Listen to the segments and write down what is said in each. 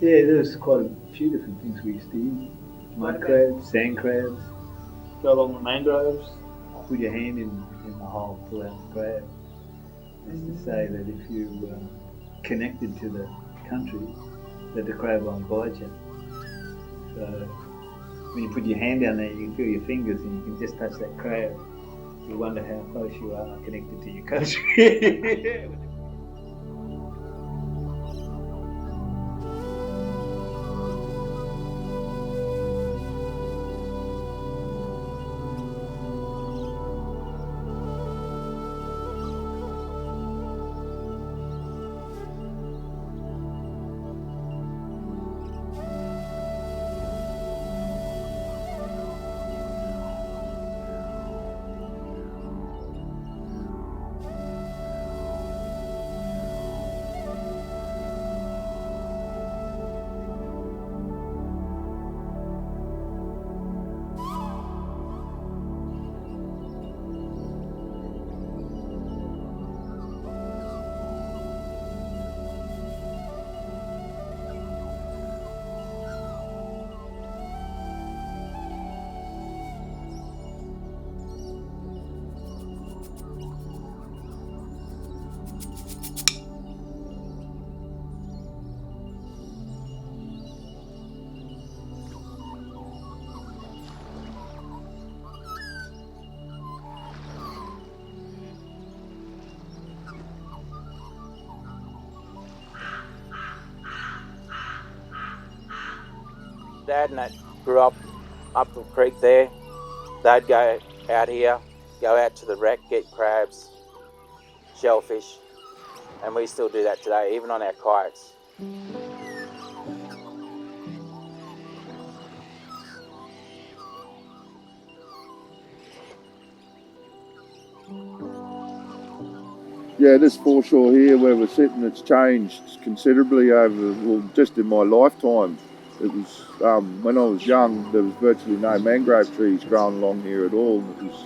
Yeah, there's quite a few different things we used to use. Mud crabs, sand crabs. Go along the mangroves. Put your hand in the hole, pull out the crab. It's to say that if you connected to the country, that the crab won't bite you. So when you put your hand down there, you can feel your fingers and you can just touch that crab. You wonder how close you are connected to your country. Dad and I grew up the creek there. They'd go out here, go out to the wreck, get crabs, shellfish, and we still do that today, even on our kayaks. Yeah, this foreshore here where we're sitting, it's changed considerably over, well, just in my lifetime. It was, when I was young, there was virtually no mangrove trees growing along here at all. It was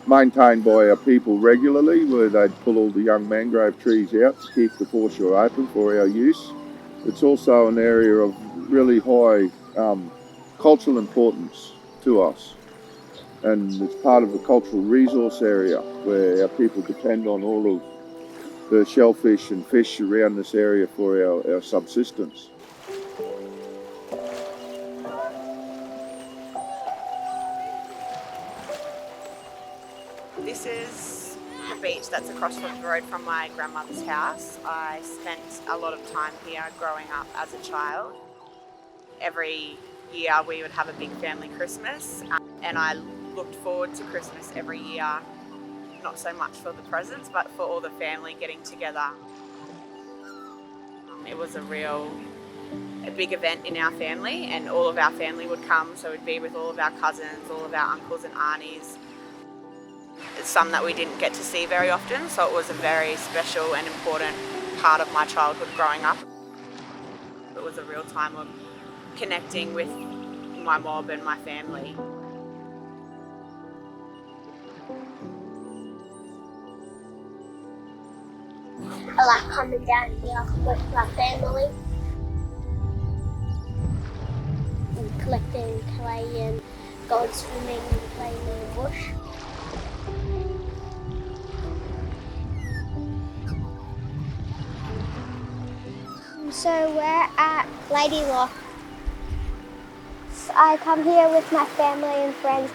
maintained by our people regularly, where they'd pull all the young mangrove trees out to keep the foreshore open for our use. It's also an area of really high cultural importance to us. And it's part of a cultural resource area where our people depend on all of the shellfish and fish around this area for our subsistence. This is the beach that's across the road from my grandmother's house. I spent a lot of time here growing up as a child. Every year we would have a big family Christmas, and I looked forward to Christmas every year, not so much for the presents, but for all the family getting together. It was a big event in our family, and all of our family would come, so we'd be with all of our cousins, all of our uncles and aunties. It's some that we didn't get to see very often, so it was a very special and important part of my childhood growing up. It was a real time of connecting with my mob and my family. I like coming down here with my family and collecting clay and going swimming and playing in the bush. So we're at Lady Lock. So I come here with my family and friends,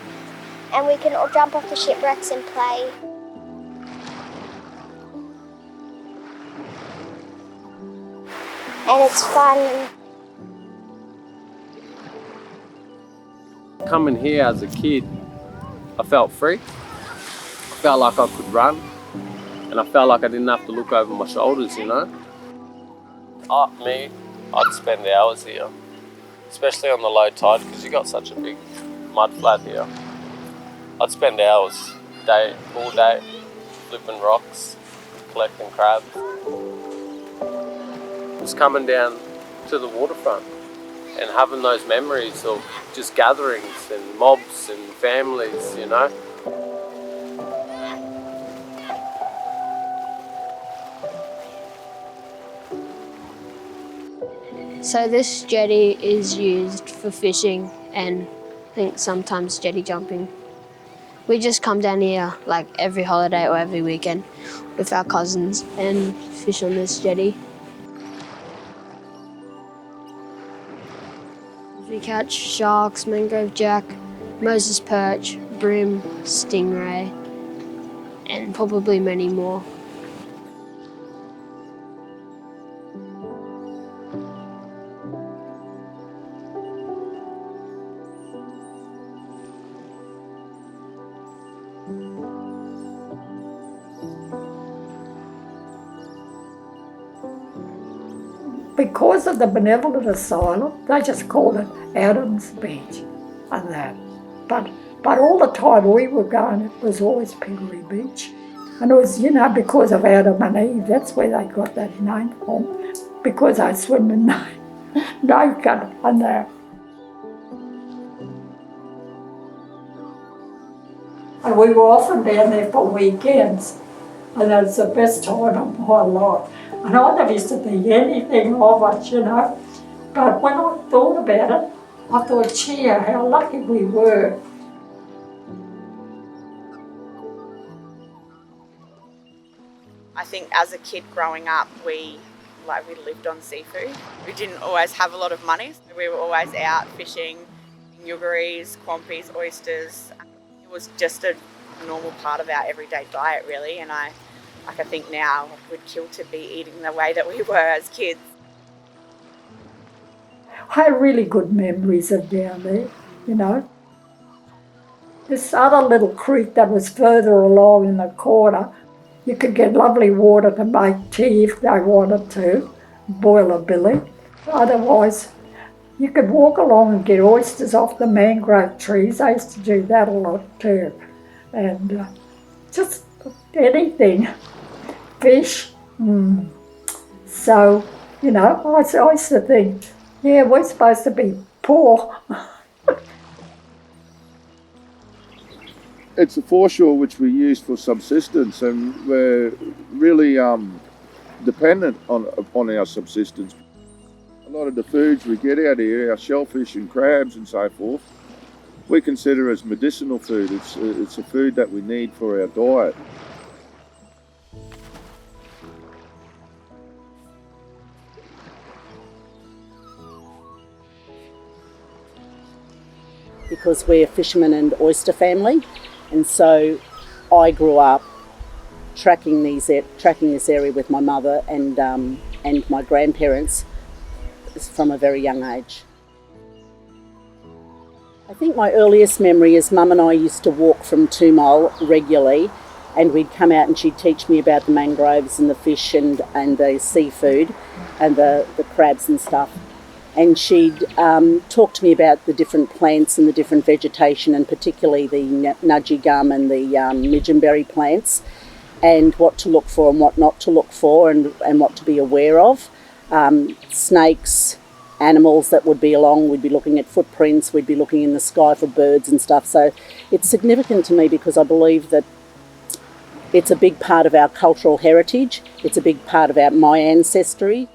and we can all jump off the shipwrecks and play. And it's fun. Coming here as a kid, I felt free. I felt like I could run, and I felt like I didn't have to look over my shoulders, you know. I'd spend hours here, especially on the low tide, because you got such a big mud flat here. I'd spend hours, all day, flipping rocks, collecting crabs. Just coming down to the waterfront and having those memories of just gatherings and mobs and families, you know. So this jetty is used for fishing and I think sometimes jetty jumping. We just come down here like every holiday or every weekend with our cousins and fish on this jetty. We catch sharks, mangrove jack, Moses perch, bream, stingray, and probably many more. Because of the benevolent asylum, they just called it Adams Beach and that. But all the time we were going, it was always Pekeri Beach. And it was, because of Adam and Eve, that's where they got that name from, because they swim in naked and that. And we were often down there for weekends, and it was the best time of my life. And I never used to think anything of it, But when I thought about it, I thought, gee, how lucky we were. I think as a kid growing up, we lived on seafood. We didn't always have a lot of money. So we were always out fishing, yugaris, quampies, oysters. It was just a normal part of our everyday diet, really. And I think now we'd kill to be eating the way that we were as kids. I have really good memories of down there, This other little creek that was further along in the corner, you could get lovely water to make tea if they wanted to, boil a billy. Otherwise, you could walk along and get oysters off the mangrove trees. I used to do that a lot too. And just anything. Fish. So, I used to think, yeah, we're supposed to be poor. It's a foreshore which we use for subsistence, and we're really dependent upon our subsistence. A lot of the foods we get out here, our shellfish and crabs and so forth, we consider as medicinal food. It's a food that we need for our diet. Because we're a fisherman and oyster family, and so I grew up tracking this area with my mother and my grandparents from a very young age. I think my earliest memory is Mum and I used to walk from 2 Mile regularly, and we'd come out and she'd teach me about the mangroves and the fish and the seafood and the crabs and stuff. And she'd talk to me about the different plants and the different vegetation, and particularly the nudgy gum and the midgeonberry plants, and what to look for and what not to look for, and what to be aware of. Snakes, animals that would be along, we'd be looking at footprints, we'd be looking in the sky for birds and stuff. So it's significant to me because I believe that it's a big part of our cultural heritage, it's a big part of my ancestry.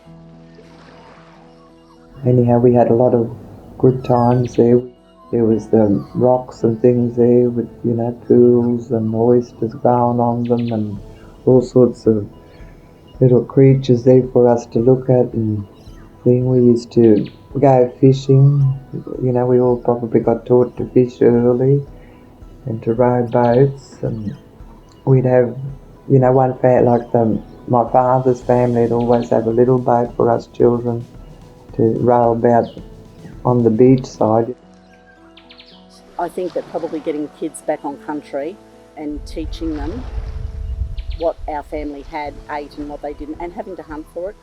Anyhow, we had a lot of good times there. There was the rocks and things there with, pools and oysters growing on them and all sorts of little creatures there for us to look at and thing. We used to go fishing. We all probably got taught to fish early and to row boats, and we'd have, one my father's family would always have a little boat for us children to row about on the beach side. I think that probably getting kids back on country and teaching them what our family ate and what they didn't, and having to hunt for it,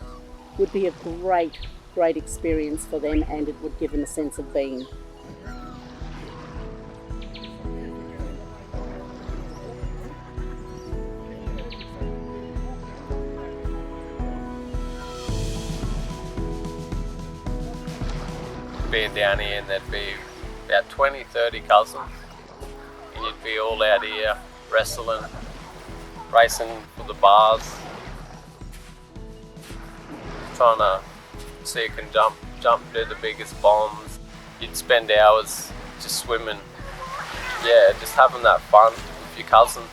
would be a great experience for them, and it would give them a sense of being. Being down here, and there'd be about 20-30 cousins, and you'd be all out here wrestling, racing for the bars, trying to see who can jump jump do the biggest bombs. You'd spend hours just swimming. Yeah, just having that fun with your cousins.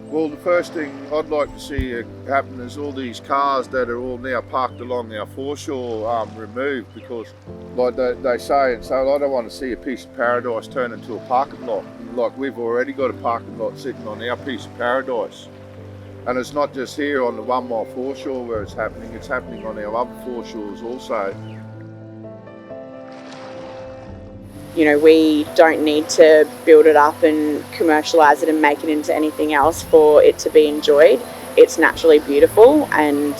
Well, the first thing I'd like to see happen is all these cars that are all now parked along our foreshore removed, because like they say, and so I don't want to see a piece of paradise turn into a parking lot. Like we've already got a parking lot sitting on our piece of paradise. And it's not just here on the 1 mile foreshore where it's happening on our other foreshores also. You know, we don't need to build it up and commercialise it and make it into anything else for it to be enjoyed. It's naturally beautiful, and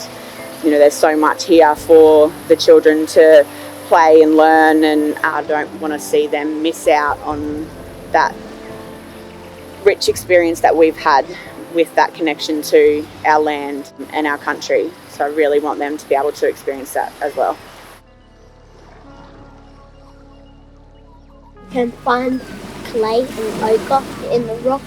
you know, there's so much here for the children to play and learn, and I don't want to see them miss out on that rich experience that we've had with that connection to our land and our country. So I really want them to be able to experience that as well. You can find clay and ochre in the rocks,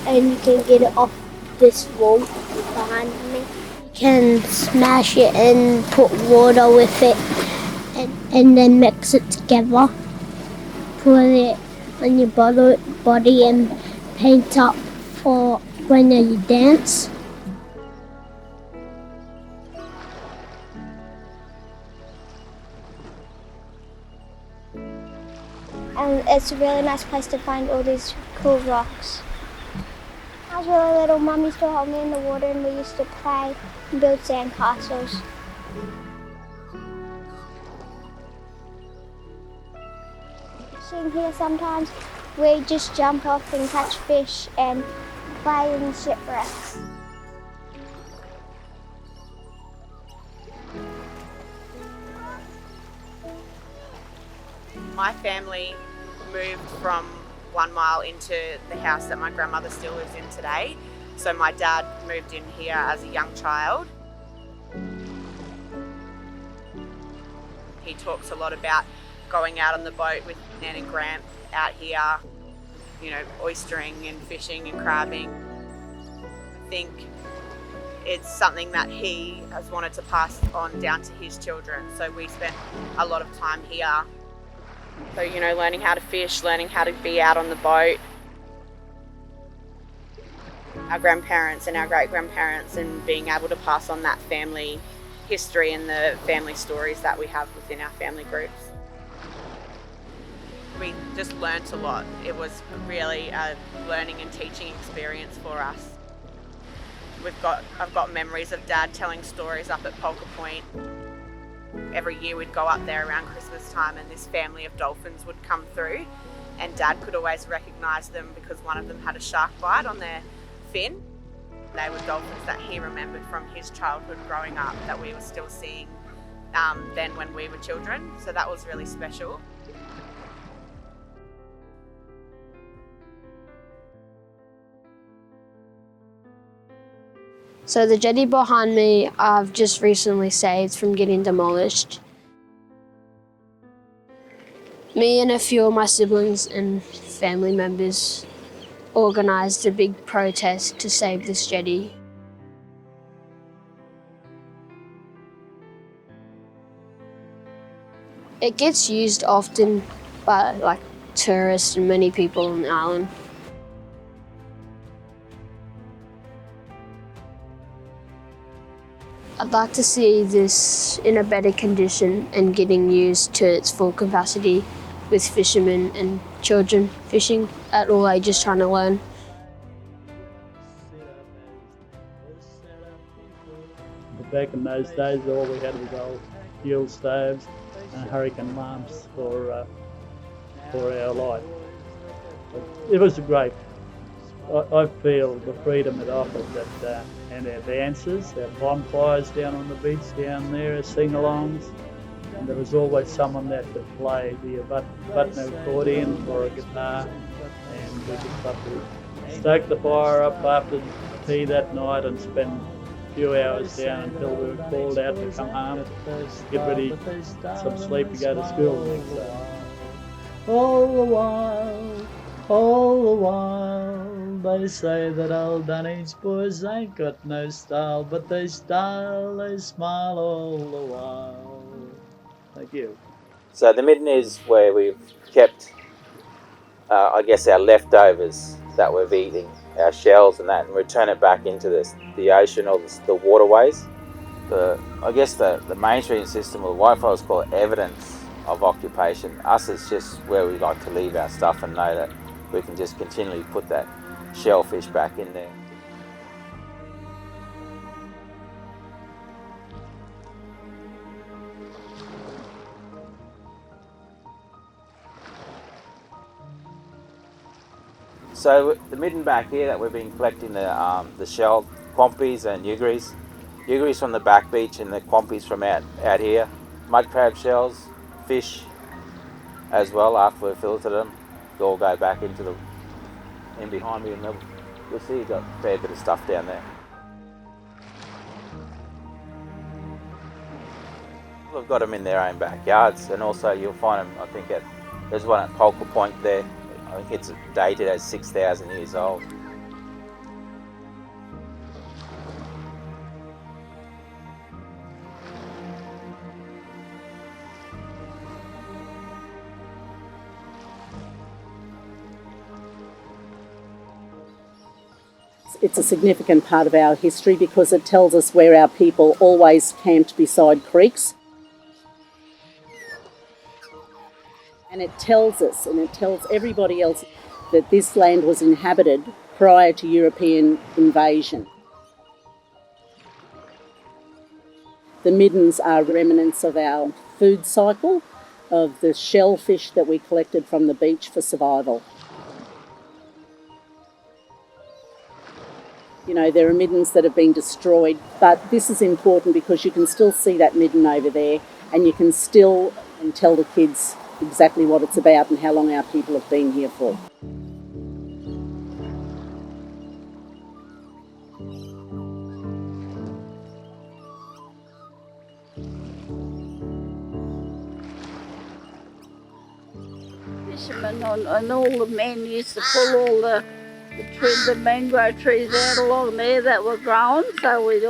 and you can get it off this wall behind me. You can smash it and put water with it, and then mix it together. Put it on your body and paint up for when you dance. And it's a really nice place to find all these cool rocks. I was really little, Mum used to hold me in the water and we used to play and build sand castles. Fishing here sometimes, we just jump off and catch fish and play in shipwrecks. My family moved from 1 mile into the house that my grandmother still lives in today. So my dad moved in here as a young child. He talks a lot about going out on the boat with Nan and Gramp out here, you know, oystering and fishing and crabbing. I think it's something that he has wanted to pass on down to his children. So we spent a lot of time here. So, you know, learning how to fish, learning how to be out on the boat. Our grandparents and our great-grandparents, and being able to pass on that family history and the family stories that we have within our family groups. We just learnt a lot. It was really a learning and teaching experience for us. I've got memories of Dad telling stories up at Polka Point. Every year we'd go up there around Christmas time and this family of dolphins would come through, and Dad could always recognise them because one of them had a shark bite on their fin. They were dolphins that he remembered from his childhood growing up that we were still seeing then when we were children, so that was really special. So the jetty behind me, I've just recently saved from getting demolished. Me and a few of my siblings and family members organised a big protest to save this jetty. It gets used often by tourists and many people on the island. I'd like to see this in a better condition and getting used to its full capacity with fishermen and children fishing at all ages trying to learn. Back in those days, all we had was old fuel stoves and hurricane lamps for our light. It was great. I feel the freedom it offered, and our dances, our bonfires down on the beach down there, sing-alongs, and there was always someone that could play the button accordion or a guitar, and we just loved to stoke the fire up after tea that night and spend a few hours down until we were called out to come home, get ready, some sleep to go to school the next day. All the while all the while. They say that old Dunedin's boys ain't got no style, but they style, they smile all the while. Thank you. So the midden is where we've kept, I guess, our leftovers that we're eating, our shells and that, and return it back into the ocean or the waterways. I guess the mainstream system of Wi-Fi is called evidence of occupation. Us, it's just where we like to leave our stuff and know that we can just continually put that shellfish back in there. So the midden back here that we've been collecting the shell quampies and ugaries from the back beach and the quampies from out here, mud crab shells, fish as well after we've filtered them, they all go back in behind me, and you'll see you've got a fair bit of stuff down there. We've got them in their own backyards, and also you'll find them, I think there's one at Polka Point there. I think it's dated as 6,000 years old. It's a significant part of our history because it tells us where our people always camped beside creeks. And it tells us, and it tells everybody else, that this land was inhabited prior to European invasion. The middens are remnants of our food cycle, of the shellfish that we collected from the beach for survival. You know, there are middens that have been destroyed, but this is important because you can still see that midden over there, and you can still tell the kids exactly what it's about and how long our people have been here for. Fishermen and all the men used to pull all the mangrove trees out along there that were grown, so we'd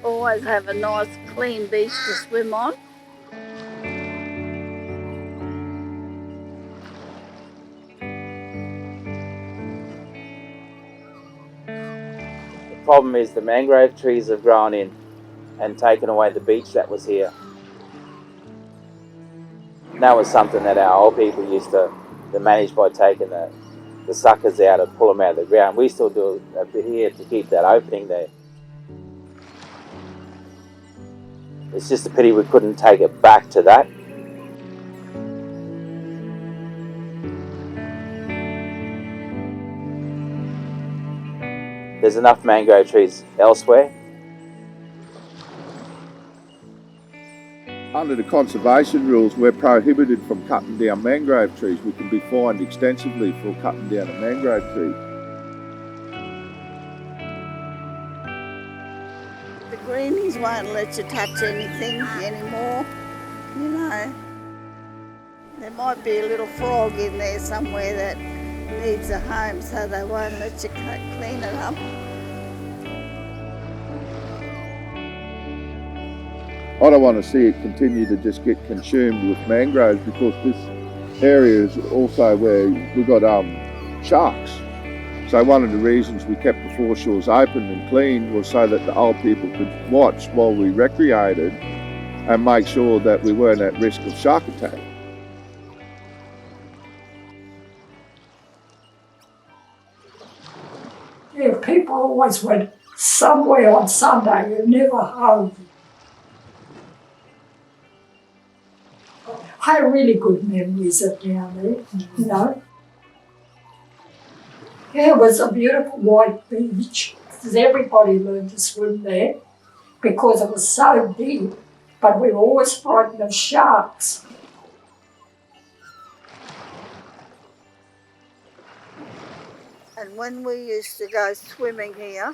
always have a nice clean beach to swim on. The problem is the mangrove trees have grown in and taken away the beach that was here. And that was something that our old people used to manage by taking the suckers out and pull them out of the ground. We still do a bit here to keep that opening there. It's just a pity we couldn't take it back to that. There's enough mangrove trees elsewhere. Under the conservation rules, we're prohibited from cutting down mangrove trees. We can be fined extensively for cutting down a mangrove tree. The greenies won't let you touch anything anymore, you know. There might be a little frog in there somewhere that needs a home, so they won't let you clean it up. I don't want to see it continue to just get consumed with mangroves, because this area is also where we've got sharks. So one of the reasons we kept the foreshores open and clean was so that the old people could watch while we recreated and make sure that we weren't at risk of shark attack. Yeah, people always went somewhere on Sunday, you're never home. I had really good memories of down there, you know. Yeah, it was a beautiful white beach, because everybody learned to swim there because it was so deep, but we were always frightened of sharks. And when we used to go swimming here,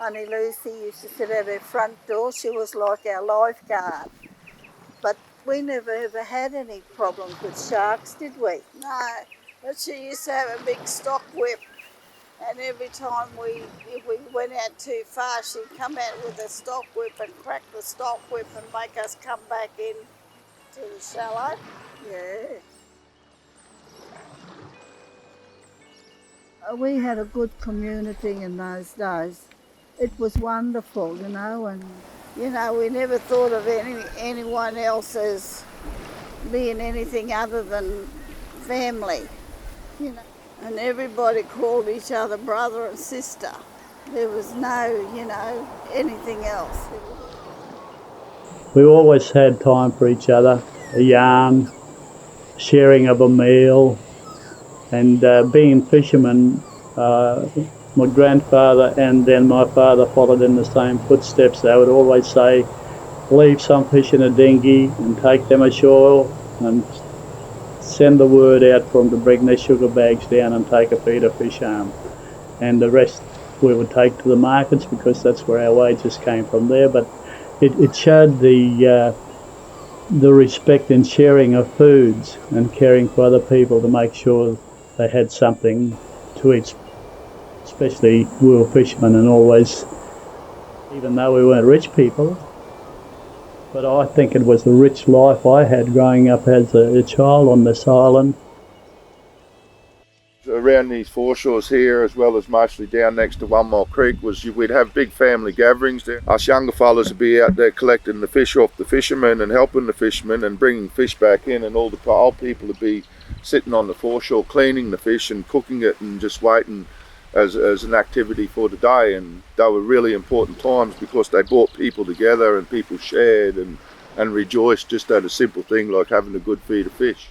Auntie Lucy used to sit at her front door. She was like our lifeguard. But we never ever had any problems with sharks, did we? No. But she used to have a big stock whip, and every time if we went out too far, she'd come out with a stock whip and crack the stock whip and make us come back in to the shallow. Yeah. We had a good community in those days. It was wonderful, you know, and we never thought of anyone else as being anything other than family, you know. And everybody called each other brother and sister. There was no, anything else. We always had time for each other, a yarn, sharing of a meal, and being fishermen, my grandfather and then my father followed in the same footsteps. They would always say, leave some fish in a dinghy and take them ashore and send the word out for them to bring their sugar bags down and take a feed of fish home. And the rest we would take to the markets because that's where our wages came from there. But it showed the respect and sharing of foods and caring for other people to make sure they had something to eat, especially we were fishermen and always, even though we weren't rich people, but I think it was a rich life I had growing up as a child on this island. Around these foreshores here, as well as mostly down next to 1 Mile Creek, we'd have big family gatherings there. Us younger fellas would be out there collecting the fish off the fishermen and helping the fishermen and bringing fish back in, and all the old people would be sitting on the foreshore cleaning the fish and cooking it and just waiting as an activity for the day. And they were really important times because they brought people together and people shared and rejoiced just at a simple thing like having a good feed of fish.